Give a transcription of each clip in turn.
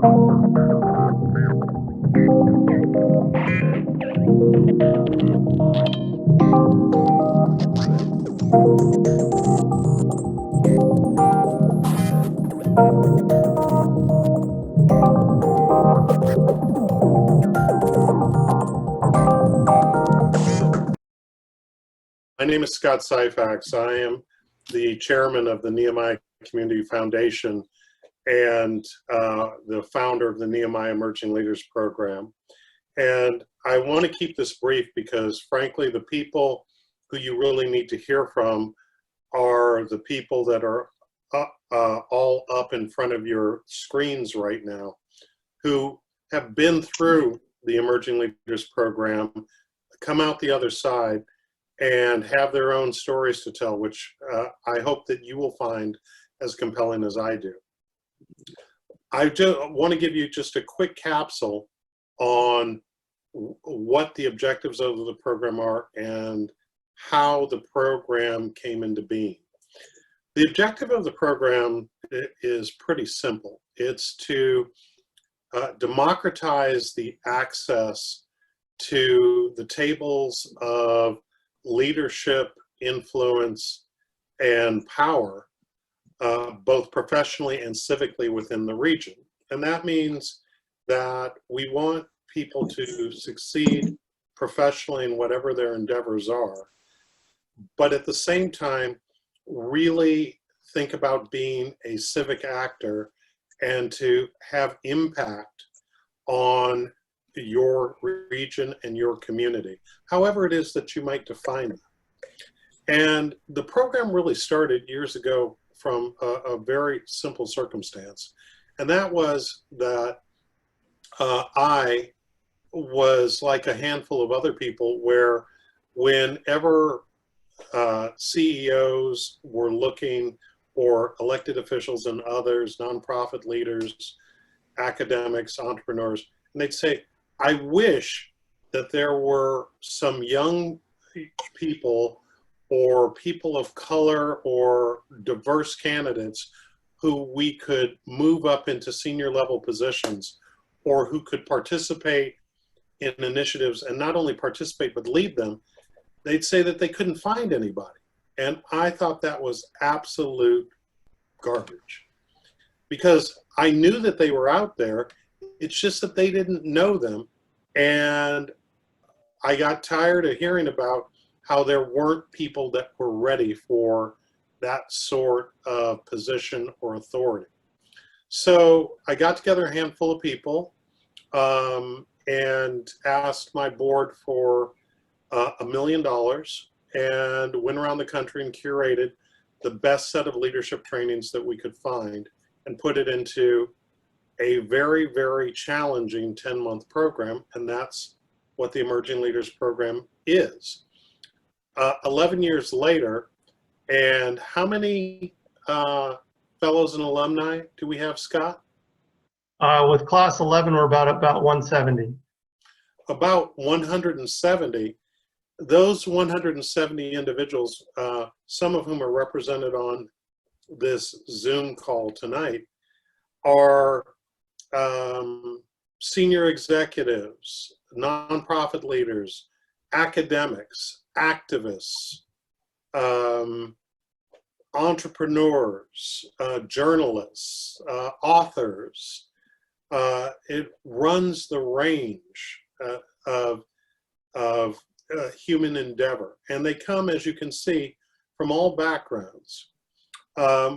My name is Scott Syphax. I am the chairman of the Nehemiah Community Foundation and the founder of the Nehemiah Emerging Leaders Program. And I want to keep this brief because, frankly, the people who you really need to hear from are the people that are all up in front of your screens right now, who have been through the Emerging Leaders Program, come out the other side, and have their own stories to tell, which I hope that you will find as compelling as I do. I just want to give you just a quick capsule on what the objectives of the program are and how the program came into being. The objective of the program is pretty simple. It's to democratize the access to the tables of leadership, influence, and power, both professionally and civically within the region. And that means that we want people to succeed professionally in whatever their endeavors are, but at the same time, really think about being a civic actor and to have impact on your region and your community, however it is that you might define it. And the program really started years ago from a very simple circumstance, and that was that I was like a handful of other people where whenever CEOs were looking, or elected officials and others, nonprofit leaders, academics, entrepreneurs, and they'd say, I wish that there were some young people or people of color or diverse candidates who we could move up into senior level positions, or who could participate in initiatives, and not only participate but lead them. They'd say that they couldn't find anybody. And I thought that was absolute garbage, because I knew that they were out there. It's just that they didn't know them. And I got tired of hearing about how there weren't people that were ready for that sort of position or authority. So I got together a handful of people and asked my board for $1 million, and went around the country and curated the best set of leadership trainings that we could find and put it into a very, very challenging 10-month program. And that's what the Emerging Leaders Program is. 11 years later, and how many fellows and alumni do we have, Scott? With class 11, we're about 170. About 170. Those 170 individuals, some of whom are represented on this Zoom call tonight, are senior executives, nonprofit leaders, academics, activists, entrepreneurs, journalists, authors. It runs the range of human endeavor. And they come, as you can see, from all backgrounds.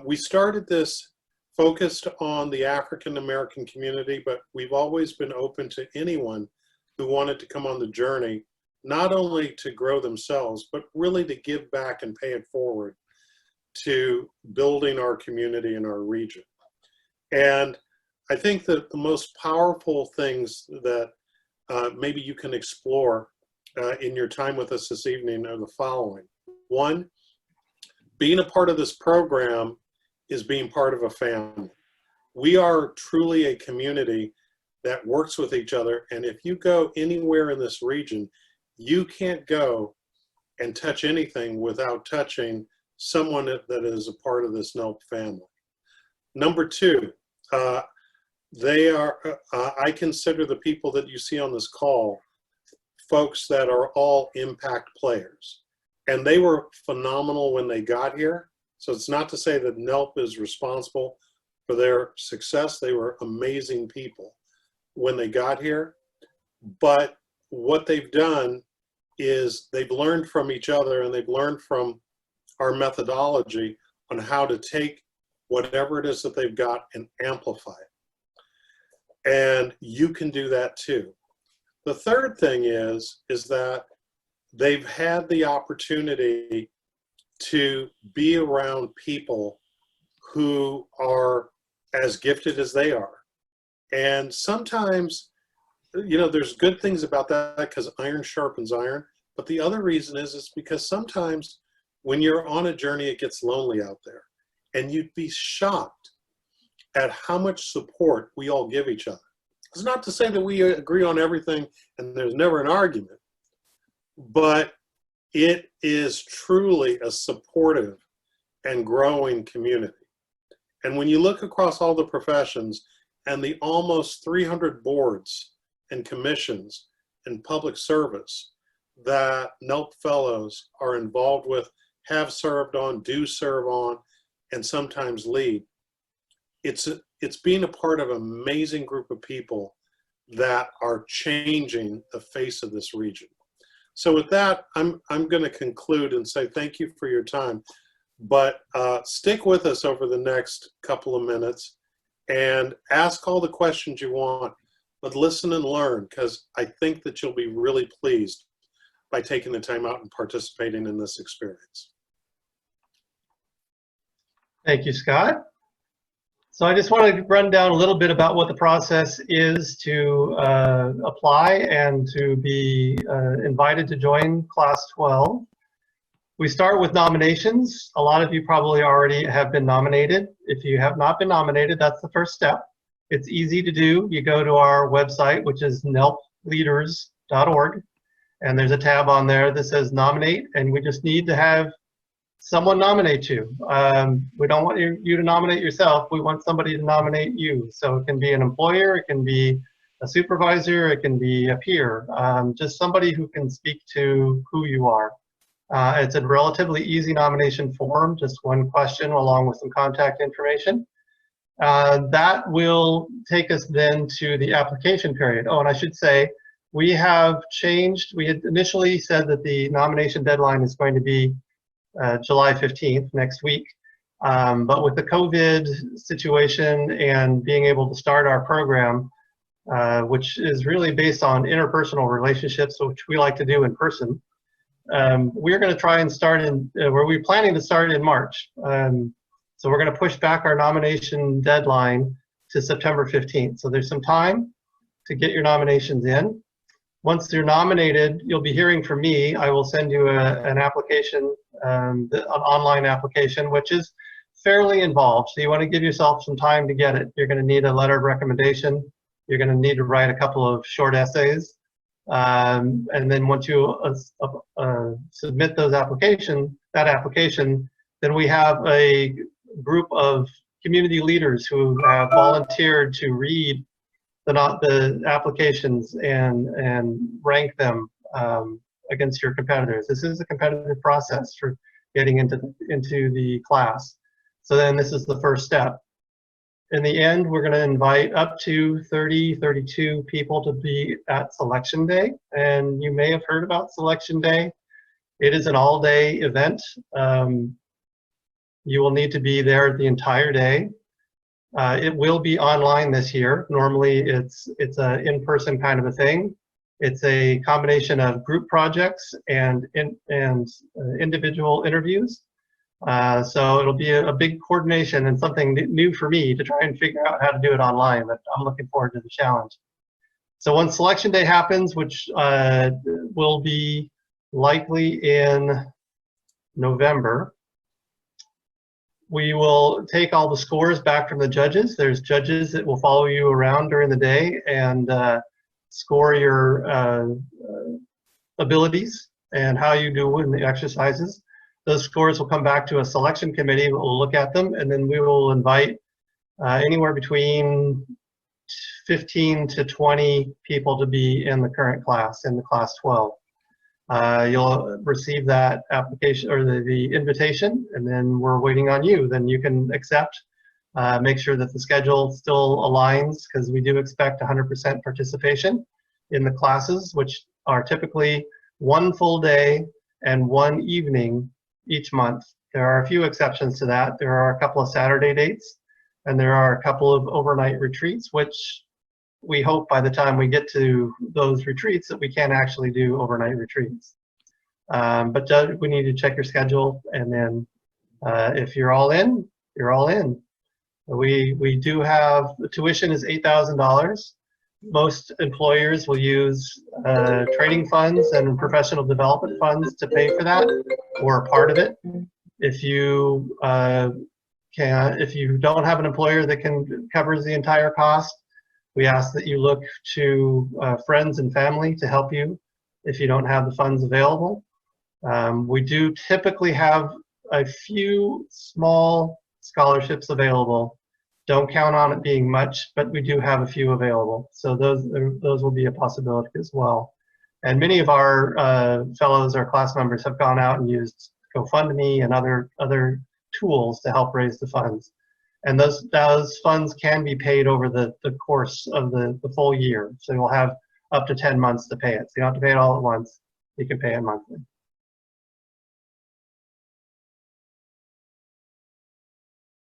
We started this focused on the African American community, but we've always been open to anyone who wanted to come on the journey, not only to grow themselves, but really to give back and pay it forward to building our community and our region. And I think that the most powerful things that maybe you can explore in your time with us this evening are the following. One, being a part of this program is being part of a family. We are truly a community that works with each other, and if you go anywhere in this region, you can't go and touch anything without touching someone that is a part of this NELP family. Number two, they are, I consider the people that you see on this call folks that are all impact players. And they were phenomenal when they got here. So it's not to say that NELP is responsible for their success. They were amazing people when they got here. But what they've done is they've learned from each other, and they've learned from our methodology on how to take whatever it is that they've got and amplify it. And you can do that too. The third thing is that they've had the opportunity to be around people who are as gifted as they are. And sometimes, you know, there's good things about that because iron sharpens iron. But the other reason is because sometimes when you're on a journey, it gets lonely out there. And you'd be shocked at how much support we all give each other. It's not to say that we agree on everything and there's never an argument, but it is truly a supportive and growing community. And when you look across all the professions and the almost 300 boards and commissions in public service that NELP fellows are involved with, have served on, do serve on, and sometimes lead, it's being a part of an amazing group of people that are changing the face of this region. So with that, I'm going to conclude and say thank you for your time, but stick with us over the next couple of minutes and ask all the questions you want, but listen and learn, because I think that you'll be really pleased by taking the time out and participating in this experience. Thank you, Scott. So I just want to run down a little bit about what the process is to apply and to be invited to join Class 12. We start with nominations. A lot of you probably already have been nominated. If you have not been nominated, that's the first step. It's easy to do. You go to our website, which is nelpleaders.org, and there's a tab on there that says nominate, and we just need to have someone nominate you. We don't want you to nominate yourself. We want somebody to nominate you. So it can be an employer, it can be a supervisor, it can be a peer, just somebody who can speak to who you are. It's a relatively easy nomination form, just one question along with some contact information. That will take us then to the application period. Oh, and I should say, we have changed. We had initially said that the nomination deadline is going to be July 15th, next week. But with the COVID situation and being able to start our program, which is really based on interpersonal relationships, which we like to do in person, we're going to try and start in, we're planning to start in March. So we're going to push back our nomination deadline to September 15th. So there's some time to get your nominations in. Once you're nominated, you'll be hearing from me. I will send you an application, an online application, which is fairly involved. So you want to give yourself some time to get it. You're going to need a letter of recommendation. You're going to need to write a couple of short essays. And then once you submit those application, then we have a group of community leaders who have volunteered to read the applications and rank them against your competitors. This is a competitive process for getting into the class. So then this is the first step. In the end, we're going to invite up to 32 people to be at Selection Day. And you may have heard about Selection Day. It is an all-day event. You will need to be there the entire day. It will be online this year. Normally it's an in-person kind of a thing. It's a combination of group projects and individual interviews. So it'll be a big coordination and something new for me to try and figure out how to do it online, but I'm looking forward to the challenge. So when Selection Day happens, which will be likely in November, we will take all the scores back from the judges. There's judges that will follow you around during the day and score your abilities and how you do in the exercises. Those scores will come back to a selection committee. We'll look at them, and then we will invite anywhere between 15 to 20 people to be in the current class, in the class 12. You'll receive that application or the invitation, and then we're waiting on you. Then you can accept, make sure that the schedule still aligns, because we do expect 100% participation in the classes, which are typically 1 full day and 1 evening each month. There are a few exceptions to that. There are a couple of Saturday dates, and there are a couple of overnight retreats, which we hope by the time we get to those retreats that we can actually do overnight retreats. But we need to check your schedule, and then if you're all in, you're all in. We do have, the tuition is $8,000. Most employers will use training funds and professional development funds to pay for that, or a part of it. If you if you don't have an employer that covers the entire cost, we ask that you look to friends and family to help you if you don't have the funds available. We do typically have a few small scholarships available. Don't count on it being much, but we do have a few available. So those will be a possibility as well. And many of our fellows or class members have gone out and used GoFundMe and other tools to help raise the funds. And those funds can be paid over the course of the full year. So you'll have up to 10 months to pay it. So you don't have to pay it all at once. You can pay it monthly.